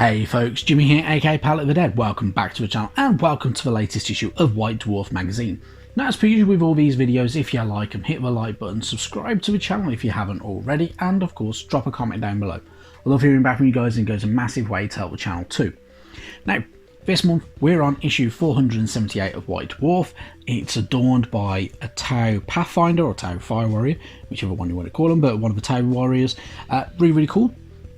Hey folks, Jimmy here, aka Palette of the Dead. Welcome back to the channel and welcome to the latest issue of White Dwarf magazine. Now, as per usual with all these videos, if you like them, hit the like button, subscribe to the channel if you haven't already, and of course drop a comment down below. I love hearing back from you guys and it goes a massive way to help the channel too. Now, this month we're on issue 478 of White Dwarf. It's adorned by a Tau Pathfinder or Tau Fire Warrior, whichever one you want to call them, but one of the Tau Warriors. Really cool.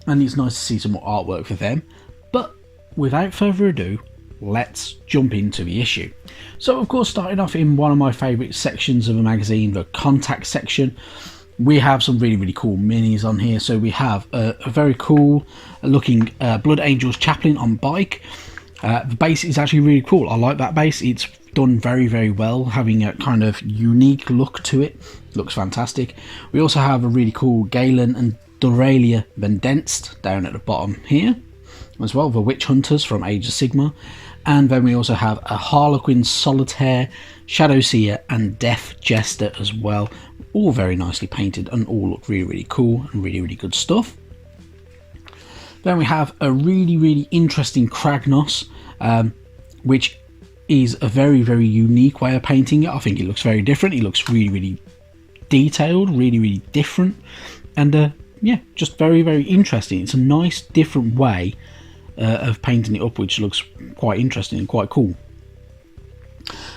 And it's nice to see some more artwork for them. But without further ado, let's jump into the issue. So of course, starting off in one of my favourite sections of the magazine, the contact section, we have some really cool minis on here. So we have a very cool looking Blood Angels Chaplain on bike. The base is actually really cool. I like that base. It's done very well, having a kind of unique look to it. Looks fantastic. We also have a really cool Galen and Doralia Vendenst down at the bottom here, as well, the Witch Hunters from Age of Sigmar. And then we also have a Harlequin Solitaire, Shadow Seer and Death Jester as well, all very nicely painted and all look really cool and really good stuff. Then we have a really interesting Kragnos, which is a very unique way of painting it. I think it looks very different. It looks really detailed, really different, and yeah, just very interesting. It's a nice different way of painting it up, which looks quite interesting and quite cool.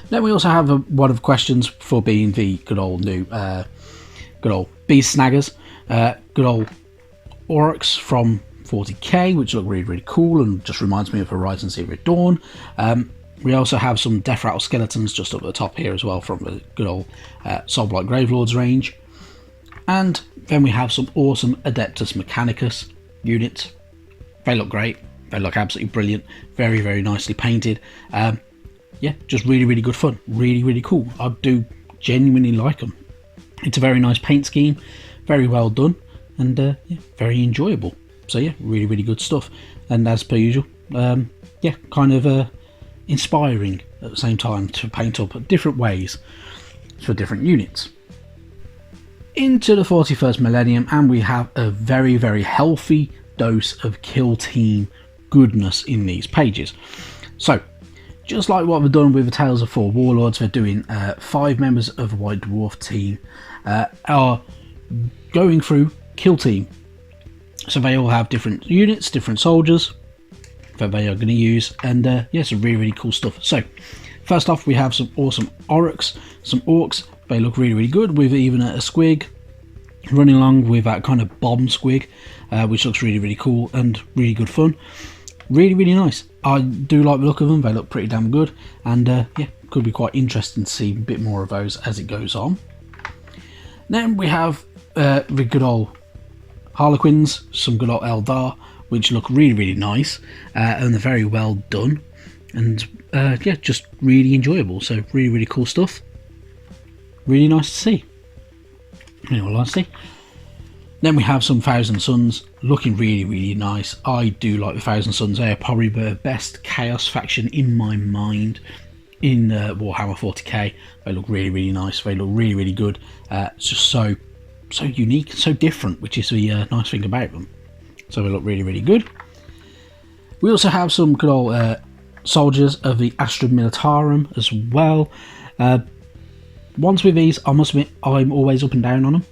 Then we also have one of the questions for being the good old Beast Snaggers, good old Orcs from 40k, which look really cool and just reminds me of Horizon Zero Dawn. We also have some Death Rattle Skeletons just up at the top here as well from the good old Soulblight Gravelords range. And then we have some awesome Adeptus Mechanicus units. They look great. They look absolutely brilliant. Very nicely painted. Yeah, just really good fun. Really cool. I do genuinely like them. It's a very nice paint scheme. Very well done. And yeah, very enjoyable. So yeah, really good stuff. And as per usual, yeah, kind of inspiring at the same time to paint up different ways for different units. Into the 41st millennium, and we have a very healthy dose of Kill Team goodness in these pages. So just like what we've done with the Tales of Four Warlords, they're doing 5 members of the White Dwarf team are going through Kill Team. So they all have different units, different soldiers that they are going to use, and yeah, some really cool stuff. So first off, we have some awesome Orcs, some Orcs. They look really good, with even a squig running along with that kind of bomb squig, which looks really cool and really good fun. Really nice. I do like the look of them. They look pretty damn good, and yeah, could be quite interesting to see a bit more of those as it goes on. Then we have the good old Harlequins, some good old Eldar, which look really nice, and they're very well done, and yeah, just really enjoyable. So really cool stuff. Really nice to see, in all honesty. Then we have some Thousand Sons looking really nice. I do like the Thousand Sons. They are probably the best Chaos faction in my mind in Warhammer 40k. They look really nice. They look really good. It's just so unique, so different, which is the nice thing about them. So they look really good. We also have some good old soldiers of the Astra Militarum as well. Once with these, I must admit, I'm always up and down on them.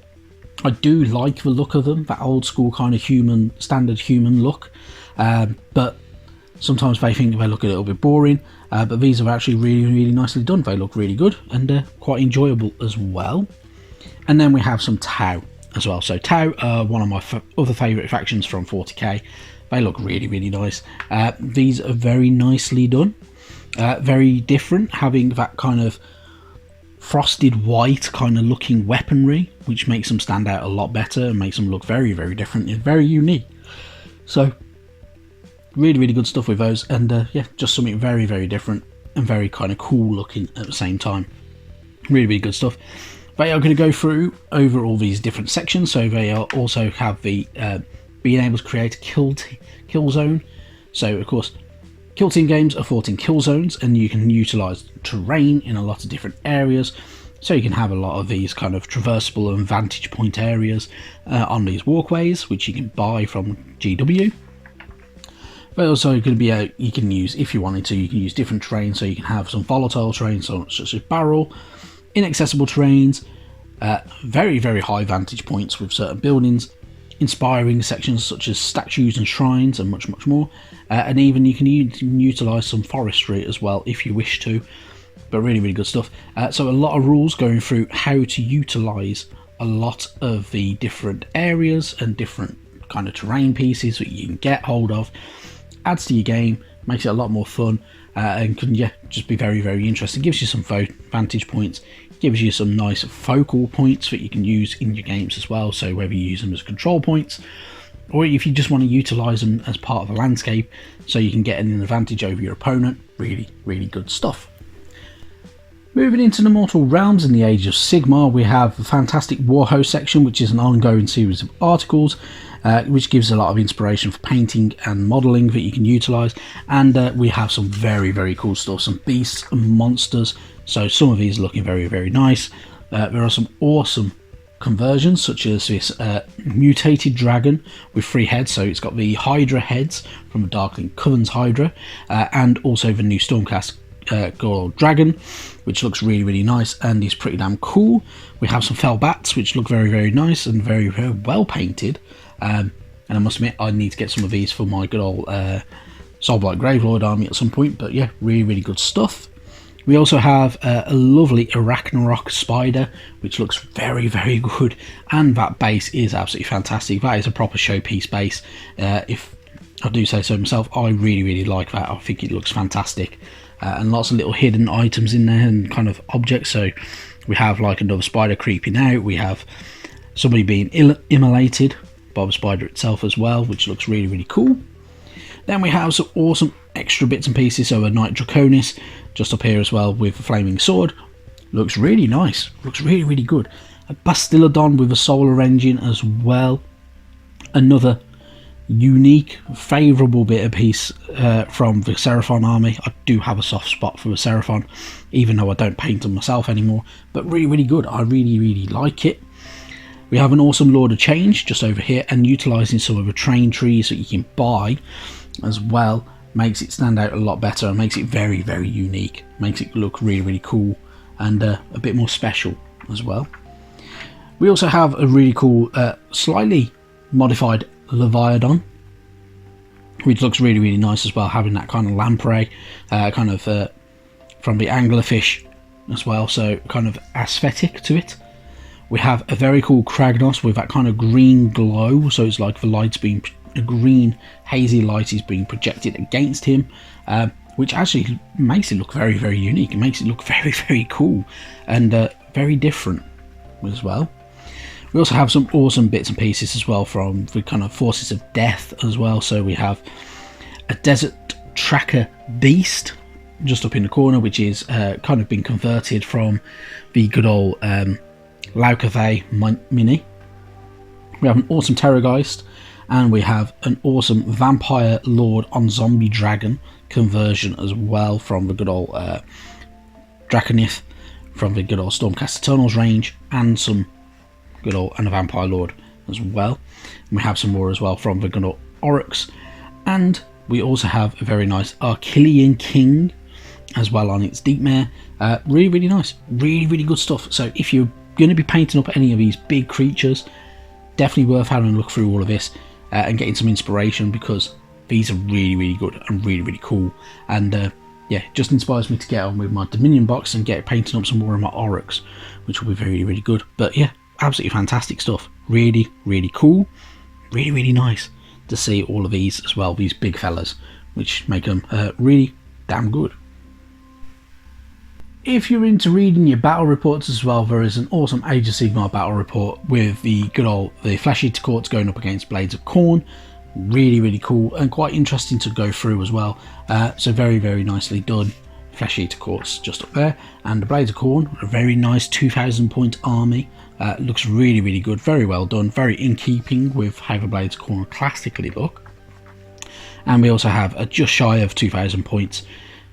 I do like the look of them, that old school kind of standard human look, but sometimes they think they look a little bit boring, but these are actually really nicely done. They look really good and quite enjoyable as well. And then we have some Tau as well. So Tau are one of my other favourite factions from 40k. They look really nice. These are very nicely done, very different, having that kind of frosted white kind of looking weaponry, which makes them stand out a lot better and makes them look very different and very unique. So really good stuff with those, and yeah, just something very different and very kind of cool looking at the same time. Really good stuff. They are going to go through over all these different sections, so they are also have the being able to create a kill zone. So of course, Kill Team games are fought in kill zones, and you can utilise terrain in a lot of different areas. So you can have a lot of these kind of traversable and vantage point areas on these walkways, which you can buy from GW. But also going to be you can use, if you wanted to, you can use different terrains. So you can have some volatile terrains, such as barrel, inaccessible terrains, very, very high vantage points with certain buildings, inspiring sections such as statues and shrines, and much, much more. And even you can utilise some forestry as well if you wish to. But really, really good stuff. So a lot of rules going through how to utilise a lot of the different areas and different kind of terrain pieces that you can get hold of. Adds to your game, makes it a lot more fun, and can just be very, very interesting. Gives you some vantage points, gives you some nice focal points that you can use in your games as well. So whether you use them as control points, or if you just want to utilise them as part of a landscape, so you can get an advantage over your opponent. Really, really good stuff. Moving into the Mortal Realms in the Age of Sigmar, we have the fantastic Warhost section, which is an ongoing series of articles, which gives a lot of inspiration for painting and modelling that you can utilise. And we have some very, very cool stuff, some beasts and monsters. So some of these are looking very, very nice. There are some awesome conversions, such as this mutated dragon with 3 heads. So it's got the Hydra heads from the Darkling Coven's Hydra, and also the new Stormcast Gold Dragon, which looks really, really nice and is pretty damn cool. We have some fell bats, which look very, very nice and very, very well painted. And I must admit, I need to get some of these for my good old Soulblight Gravelord army at some point. But yeah, really, really good stuff. We also have a lovely Arachnarok spider, which looks very, very good, and that base is absolutely fantastic. That is a proper showpiece base, if I do say so myself. I really, really like that. I think it looks fantastic. And lots of little hidden items in there and kind of objects. So we have like another spider creeping out. We have somebody being immolated by the spider itself as well, which looks really, really cool. Then we have some awesome extra bits and pieces. So a Knight Draconis just up here as well with a flaming sword. Looks really nice. Looks really, really good. A Bastillodon with a solar engine as well. Another unique, favourable bit of piece from the Seraphon army. I do have a soft spot for the Seraphon, even though I don't paint them myself anymore, but really, really good. I really, really like it. We have an awesome Lord of Change just over here, and utilising some of the train trees that you can buy as well makes it stand out a lot better and makes it very, very unique. Makes it look really, really cool and a bit more special as well. We also have a really cool, slightly modified Leviathan, which looks really, really nice as well, having that kind of lamprey kind of from the anglerfish as well, so kind of aesthetic to it. We have a very cool Kragnos with that kind of green glow, so it's like the light's being, a green hazy light is being projected against him, which actually makes it look very, very unique. It makes it look very, very cool and very different as well. We also have some awesome bits and pieces as well from the kind of Forces of Death as well. So we have a Desert Tracker Beast just up in the corner, which is kind of been converted from the good old Laukathay Mini. We have an awesome Terrorgeist, and we have an awesome Vampire Lord on Zombie Dragon conversion as well from the good old Draconith from the good old Stormcast Eternals range, and some good old and a Vampire Lord as well. And we have some more as well from the good old Oryx, and we also have a very nice Archilian King as well on its Deep Mare. Really, really nice, really, really good stuff. So if you're going to be painting up any of these big creatures, definitely worth having a look through all of this and getting some inspiration, because these are really, really good and really, really cool. And yeah, just inspires me to get on with my Dominion box and get painting up some more of my Oryx, which will be very, really good. But yeah, absolutely fantastic stuff. Really, really cool. Really, really nice to see all of these as well, these big fellas, which make them really damn good. If you're into reading your battle reports as well, there is an awesome Age of Sigmar battle report with the good old Flesh Eater Courts going up against Blades of Khorne. Really, really cool and quite interesting to go through as well. So very, very nicely done. Flesh Eater Courts just up there, and the Blades of Khorne, a very nice 2,000 point army. Looks really, really good, very well done, very in keeping with how the Blades of Khorne classically look. And we also have a just shy of 2,000 points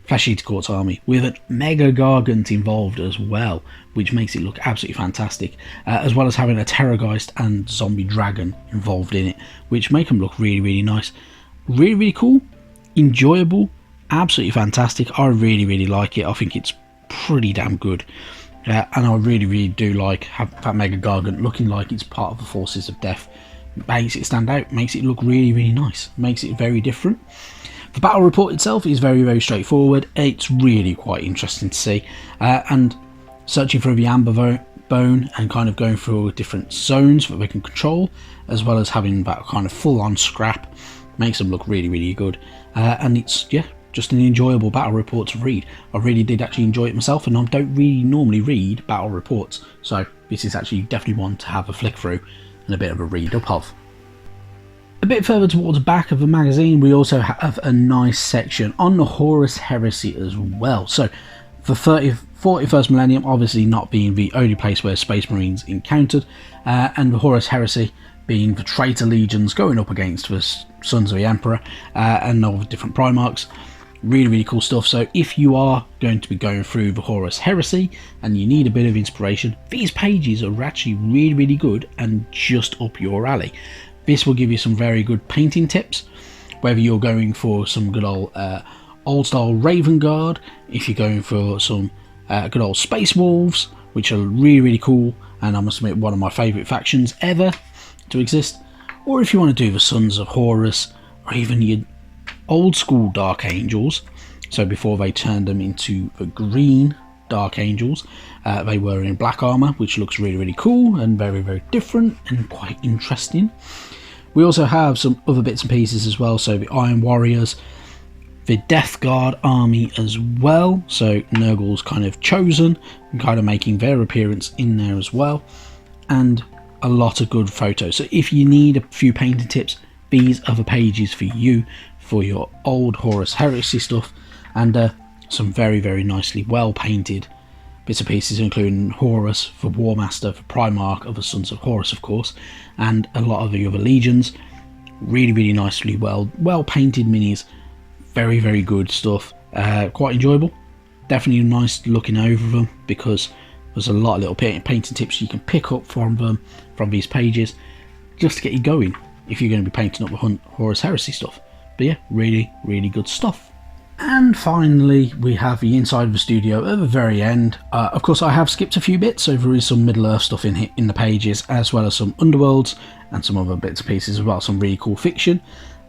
Flesh Eater Courts army with a Mega Gargant involved as well, which makes it look absolutely fantastic, as well as having a Terrorgeist and Zombie Dragon involved in it, which make them look really, really nice. Really, really cool. enjoyable, absolutely fantastic. I really like it. I think it's pretty damn good. And I really do like that Mega Gargant looking like it's part of the Forces of Death. Makes it stand out, makes it look really nice, makes it very different. The battle report itself is very straightforward. It's really quite interesting to see, and searching through the Amber Bone and kind of going through different zones that they can control, as well as having that kind of full-on scrap, makes them look really good. And it's just an enjoyable battle report to read. I really did actually enjoy it myself, and I don't really normally read battle reports, so this is actually definitely one to have a flick through and a bit of a read up of. A bit further towards the back of the magazine, we also have a nice section on the Horus Heresy as well. So the 41st millennium obviously not being the only place where Space Marines encountered, and the Horus Heresy being the traitor legions going up against the Sons of the Emperor and all the different Primarchs. Really cool stuff. So if you are going to be going through the Horus Heresy and you need a bit of inspiration, these pages are actually really good and just up your alley. This will give you some very good painting tips, whether you're going for some good old style Raven Guard, if you're going for some good old Space Wolves, which are really cool, and I must admit one of my favourite factions ever to exist, or if you want to do the Sons of Horus, or even your old school Dark Angels. So before they turned them into the green Dark Angels, they were in black armor, which looks really cool and very different and quite interesting. We also have some other bits and pieces as well, so the Iron Warriors, the Death Guard army as well, so Nurgle's kind of chosen and kind of making their appearance in there as well, and a lot of good photos. So if you need a few painting tips, these are the pages for you for your old Horus Heresy stuff, and some very nicely well painted bits and pieces, including Horus, the War Master, the Primarch of the Sons of Horus, of course, and a lot of the other legions. Really nicely well painted minis. Very good stuff. Quite enjoyable. Definitely nice looking over them, because there's a lot of little painting tips you can pick up from these pages just to get you going if you're going to be painting up the Horus Heresy stuff. But yeah, really good stuff. And finally, we have the inside of the studio at the very end. Of course, I have skipped a few bits, so there is some Middle-earth stuff in the pages, as well as some Underworlds and some other bits and pieces as well, some really cool fiction.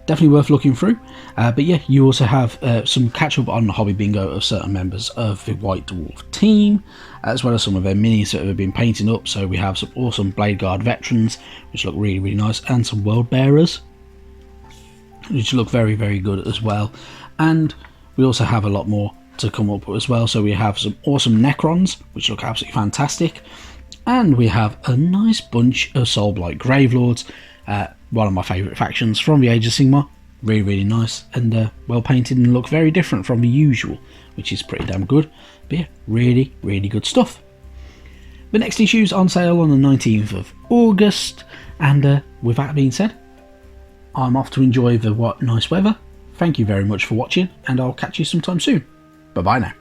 Definitely worth looking through. But yeah, you also have some catch-up on the hobby bingo of certain members of the White Dwarf team, as well as some of their minis that have been painted up. So we have some awesome Blade Guard veterans, which look really nice, and some World Bearers, which look very good as well. And we also have a lot more to come up with as well. So we have some awesome Necrons, which look absolutely fantastic, and we have a nice bunch of Soulblight Gravelords, one of my favourite factions from the Age of Sigmar. Really nice and well painted, and look very different from the usual, which is pretty damn good. But yeah, really good stuff. The next issue's on sale on the 19th of August, and with that being said, I'm off to enjoy the nice weather. Thank you very much for watching, and I'll catch you sometime soon. Bye bye now.